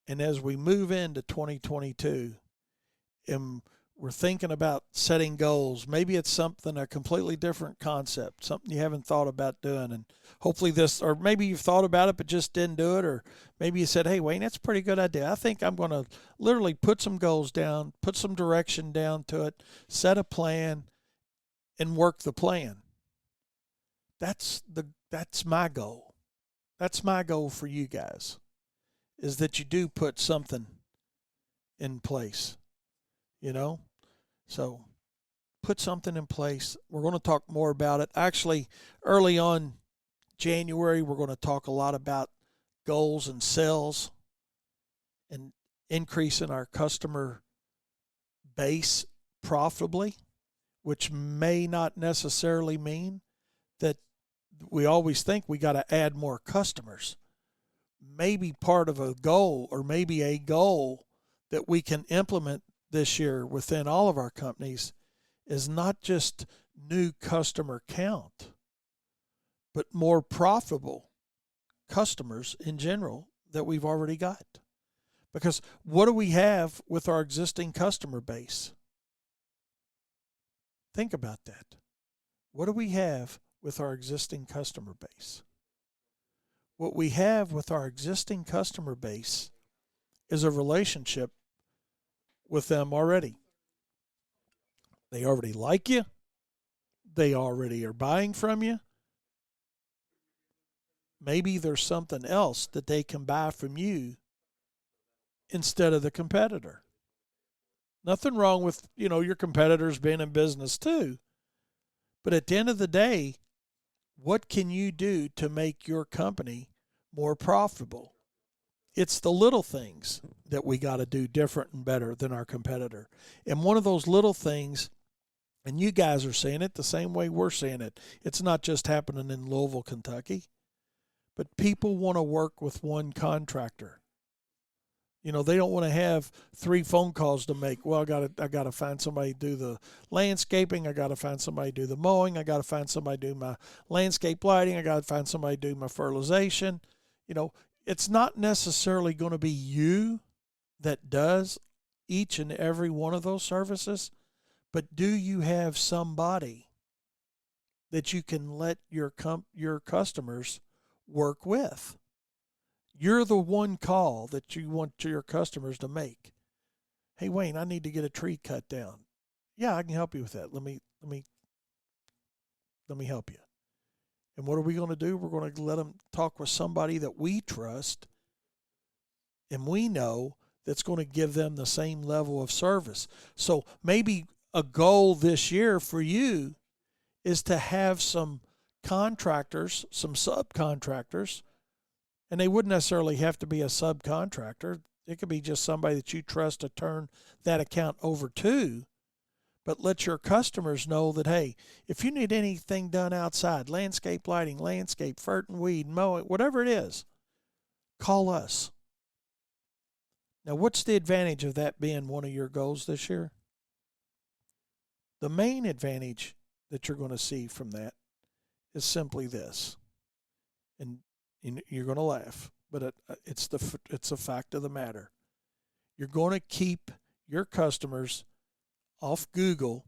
And as we move into 2022, and we're thinking about setting goals, maybe it's something, a completely different concept, something you haven't thought about doing. And hopefully this, or maybe you've thought about it but just didn't do it. Or maybe you said, hey, Wayne, that's a pretty good idea. I think I'm going to literally put some goals down, put some direction down to it, set a plan, and work the plan. That's my goal. That's my goal for you guys, is that you do put something in place, you know? So put something in place. We're going to talk more about it. Actually, early on January, we're going to talk a lot about goals and sales and increasing our customer base profitably, which may not necessarily mean that we always think we got to add more customers. Maybe part of a goal, or maybe a goal that we can implement this year within all of our companies, is not just new customer count, but more profitable customers in general that we've already got. Because what do we have with our existing customer base? Think about that. What do we have with our existing customer base? What we have with our existing customer base is a relationship with them already. They already like you. They already are buying from you. Maybe there's something else that they can buy from you instead of the competitor. Nothing wrong with, your competitors being in business too. But at the end of the day, what can you do to make your company more profitable? It's the little things that we got to do different and better than our competitor. And one of those little things, and you guys are seeing it the same way we're seeing it. It's not just happening in Louisville, Kentucky, but people want to work with one contractor. They don't want to have 3 phone calls to make. Well, I got to find somebody to do the landscaping. I got to find somebody to do the mowing. I got to find somebody to do my landscape lighting. I got to find somebody to do my fertilization. It's not necessarily going to be you that does each and every one of those services, but do you have somebody that you can let your customers work with? You're the one call that you want your customers to make. Hey, Wayne, I need to get a tree cut down. Yeah, I can help you with that. Let me help you. And what are we going to do? We're going to let them talk with somebody that we trust and we know that's going to give them the same level of service. So maybe a goal this year for you is to have some contractors, some subcontractors, and they wouldn't necessarily have to be a subcontractor. It could be just somebody that you trust to turn that account over to. But let your customers know that, hey, if you need anything done outside, landscape lighting, landscape, fert and weed, mowing, whatever it is, call us. Now, what's the advantage of that being one of your goals this year? The main advantage that you're going to see from that is simply this. And you're going to laugh, but it's a fact of the matter. You're going to keep your customers off Google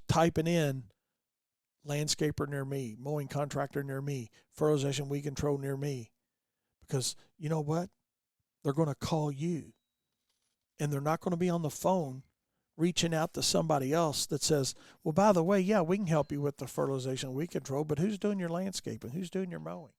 typing in landscaper near me, mowing contractor near me, fertilization weed control near me. Because you know what? They're going to call you. And they're not going to be on the phone reaching out to somebody else that says, well, by the way, yeah, we can help you with the fertilization weed control, but who's doing your landscaping? Who's doing your mowing?